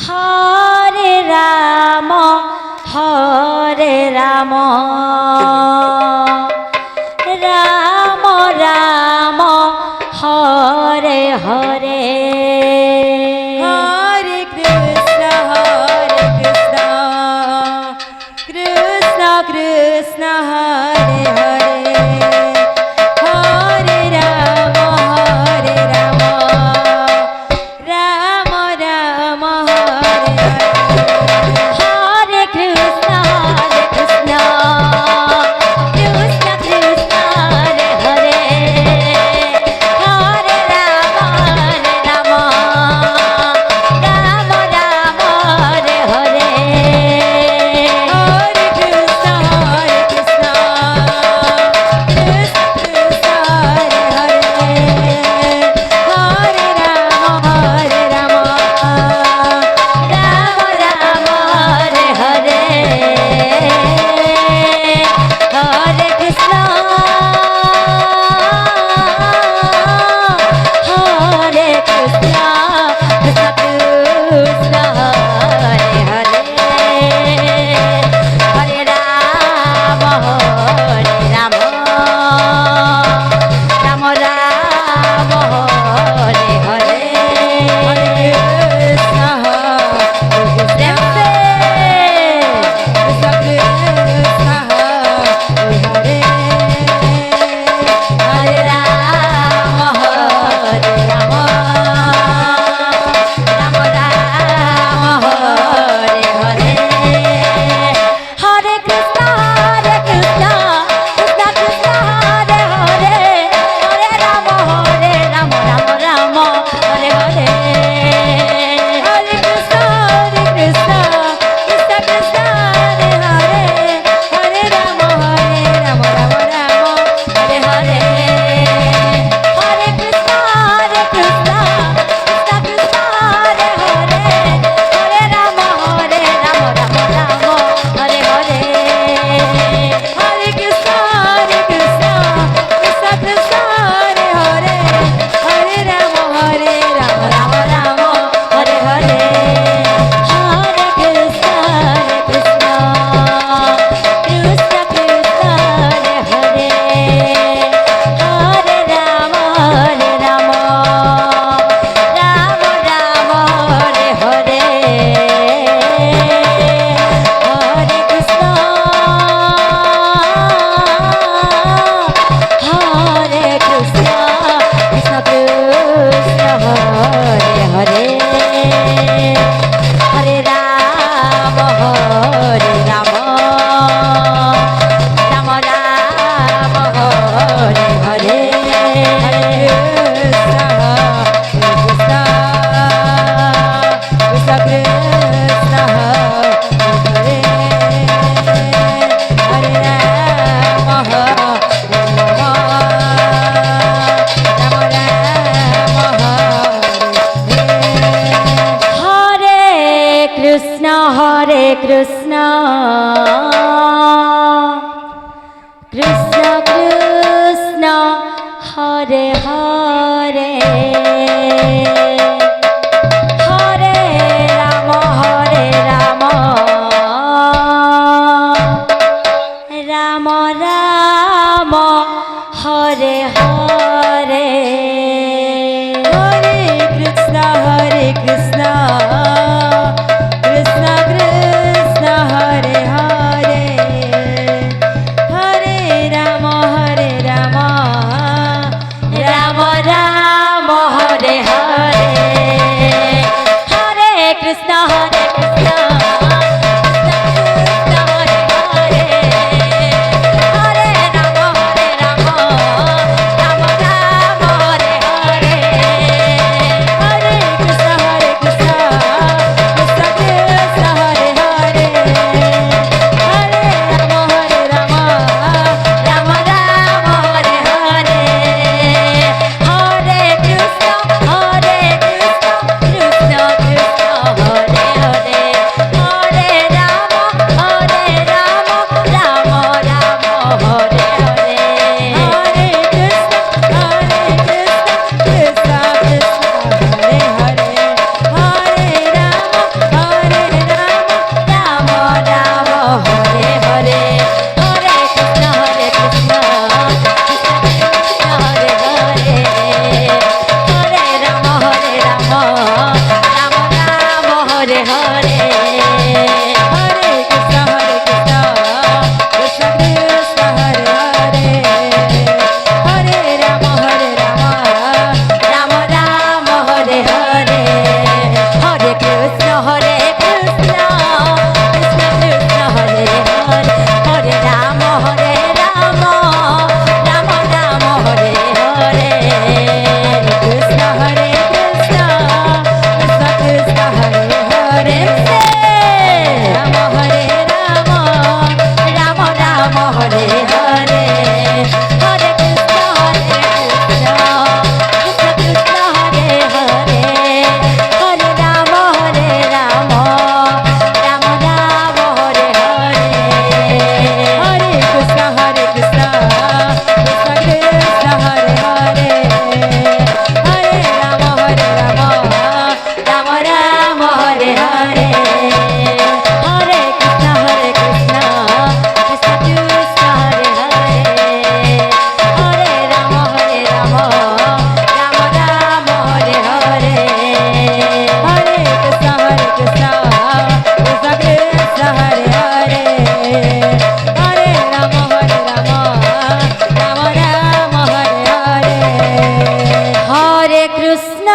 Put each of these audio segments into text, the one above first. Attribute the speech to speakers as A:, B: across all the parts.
A: হরে রাম হরে রাম রাম রাম হরে হরে
B: হরে কৃষ্ণ কৃষ্ণ কৃষ্ণ হরে হরে হরে রাম রাম রাম হরে
A: হরে কৃষ্ণ কৃষ্ণ কৃষ্ণ হরে হরে হরে রাম রাম রাম রাম হরে হরে
B: হরে কৃষ্ণ কৃষ্ণ কৃষ্ণ হরে হরে হরে রাম রাম
A: রাম রাম হরে হরে হরে কৃষ্ণ হরে কৃষ্ণ কৃষ্ণ কৃষ্ণ হরে হরে হরে রাম রাম রাম হরে হরে
B: কৃষ্ণ
A: হরে রাম হরে রাম রাম রাম হরে হরে হরে কৃষ্ণ কৃষ্ণ কৃষ্ণ হরে হরে হরে রাম রাম রাম হরে হরে
B: হরে কৃষ্ণ কৃষ্ণ কৃষ্ণ হরে হরে হরে রাম রাম রাম
A: হরে হরে হরে কৃষ্ণ কৃষ্ণ কৃষ্ণ হরে হরে হরে রাম রাম রাম হরে হরে
B: হরে কৃষ্ণ কৃষ্ণ কৃষ্ণ হরে হরে হরে রাম রাম
A: রাম হরে হরে হরে কৃষ্ণ কৃষ্ণ কৃষ্ণ কৃষ্ণ হরে হরে হরে রাম রাম রাম হরে হরে হরে কৃষ্ণ হরে Krishna Krishna Krishna Hare Hare Hare Ram Ram Ram Hare Hare Hare Krishna Krishna Krishna Hare Hare Hare Ram Ram Ram Hare Hare
B: Hare Krishna Krishna Krishna Krishna Hare Hare
A: Hare
B: Hare Krishna Krishna Krishna Hare Hare Hare Rama
A: Ram Ram Hare Hare Hare Krishna Krishna Krishna Hare Hare Hare Ram Ram Ram Hare Hare
B: Krishna Hare Krishna Krishna Krishna Hare Hare
A: Ram হরে Ram Ram Ram Hare Hare Hare Krishna Krishna Krishna Hare Hare Hare Ram Ram Ram Ram Hare Hare
B: Hare Krishna Krishna Krishna Hare Hare Hare Rama
A: Ram Ram Hare Hare Hare Krishna Krishna Krishna Krishna Hare Hare Hare Ram Ram Ram Ram Hare Hare
B: Hare Krishna Krishna Krishna Hare Hare Hare Rama Rama Rama Hare Hare
A: হরে Krishna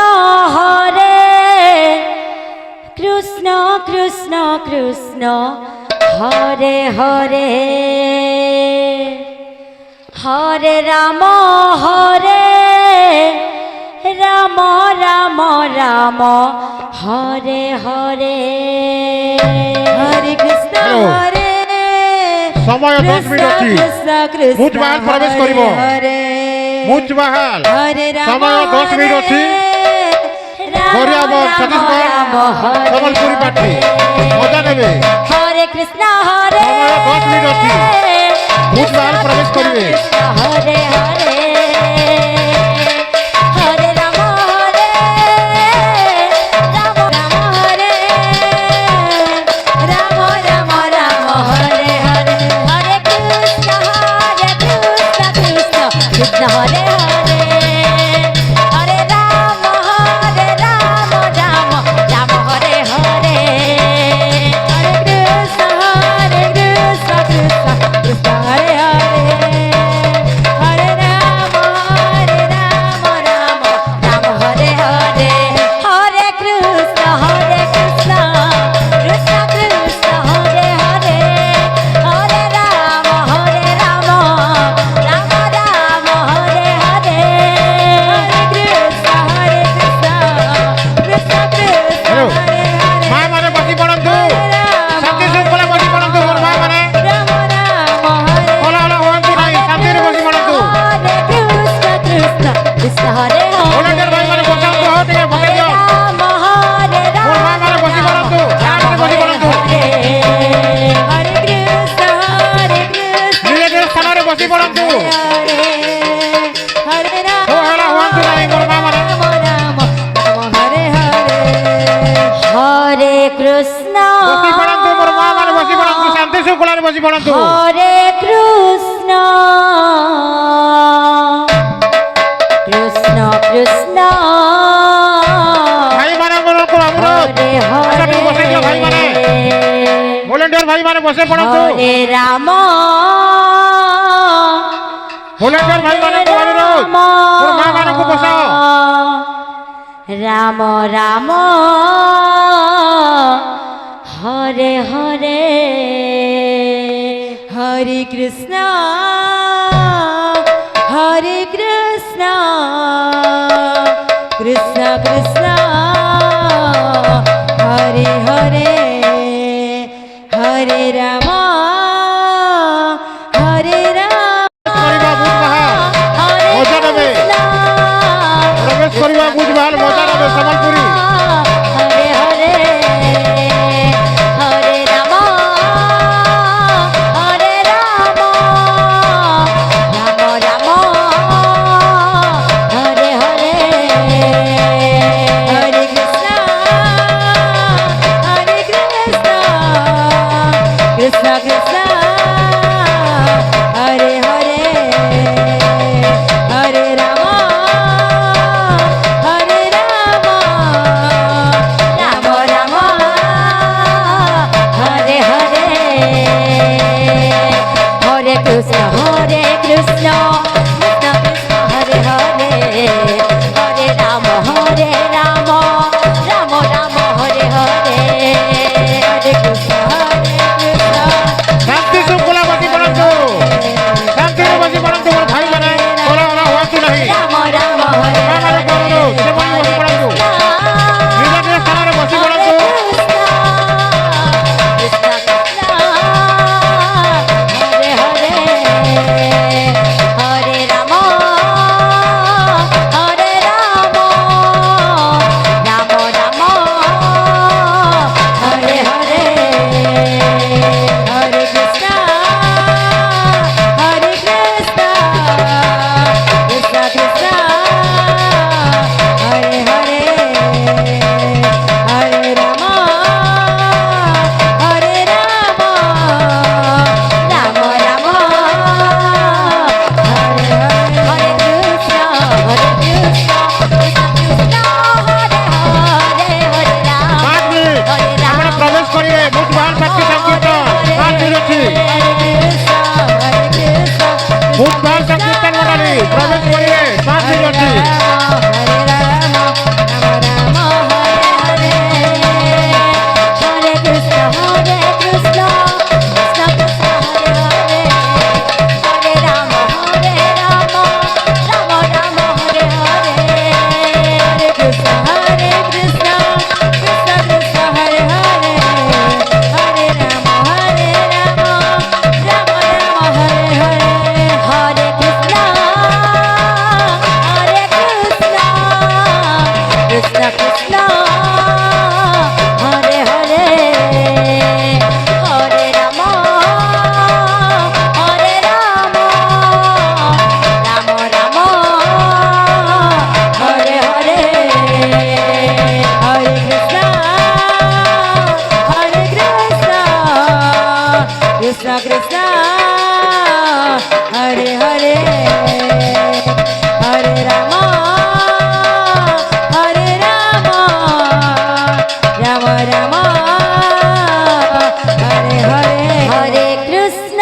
A: Krishna Krishna Krishna Hare Hare Hare Ram Ram Ram Ram Hare Hare
B: Hare Krishna
C: Hello.
B: Hare
C: সময় 10 minute ଅଛି
B: Krishna Krishna
C: মুজ বাহাল প্রবেশ করিব।
B: Hare
C: মুজ বাহাল
B: Hare Rama
C: সময় 10 minute ଅଛି ঘরে আব ছত্তিশগড় সম্বলপুরি পার্টি মজা নেবে
A: হরে কৃষ্ণ হরে
C: সময় 10 মিনিট ଅଛି মুজ বাহাল প্রবেশ করিবে
A: হরে হরে হরে রাম রাম হরে Ram Ram Ram Hare Hare Hare Krishna Krishna Krishna Hare Hare Hare Ram Ram Ram Hare Hare
B: Hare Krishna Krishna Krishna Hare Hare Hare Rama
A: Ram Ram Hare Hare Hare Krishna Krishna Krishna Krishna Hare Hare Hare Ram Ram Ram Ram Hare Hare
B: Krishna Krishna Krishna
C: Hello.
B: Hare Hare
C: মা মানে বসি পড়ন্তু শান্তি শৃঙ্খলা বসি পড়ন্তু মোর মা মানে
B: Rama Rama Hare
C: ওলা ওলা হুয়ন্তু নাই শান্তিরে বসি পড়ন্তু
A: হরে কৃষ্ণ কৃষ্ণ কৃষ্ণ হরে
C: ভলেন্টিয়ার ভাই মানে বসান্তু হো ଟିକେ বসাই দিও
A: রাম হরে রাম
C: মোর মা মানে বসি পড়ন্তু শান্তিরে বসি পড়ন্তু
B: Hare Krishna
C: নিজে নিজের স্থাନରେ বসি পড়ন্তু
B: Hare Rama
C: হো হেলা হুয়ন্তু নাই মোর মা মানে
B: Hare Hare
A: হরে কৃষ্ণ
C: বসি পড়ন্তু মোর মা মানে বসি পড়ন্তু শান্তি শৃঙ্খলারে বসি পড়ন্তু
A: হরে কৃষ্ণ কৃষ্ণ কৃষ্ণ
C: ভাই মানে মোর অনুরোধ
A: হরে হরে
C: বসে দিও ভাই মানে ভলেন্টিয়ার ভাই মানে বসে পড়ন্তু
A: হরে রাম
C: ভলেন্টিয়ার ভাই মানে অনুরোধ মোর মা মানে বসাও
A: Ram Ram Hare Hare
B: Hare Krishna Hare Krishna Krishna Krishna Hare Hare Hare Rama Hare Rama
C: করিবা বুঝ বাহাল
A: হরে
C: মজা নেবে
A: কৃষ্ণ
C: প্রবেশ করিবা বুঝ বাহাল মজা নেবে সম্বলপুরি
A: হরে হরে হরে রাম
B: কৃষ্ণ কৃষ্ণ হরে হরে হরে রাম হরে রাম রাম রাম হরে হরে
A: হরে কৃষ্ণ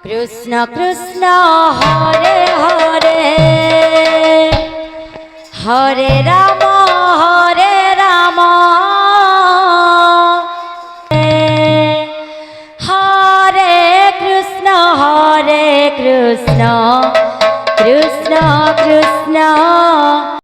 A: কৃষ্ণ কৃষ্ণ হরে হরে হরে রাম হরে কৃষ্ণ কৃষ্ণ কৃষ্ণ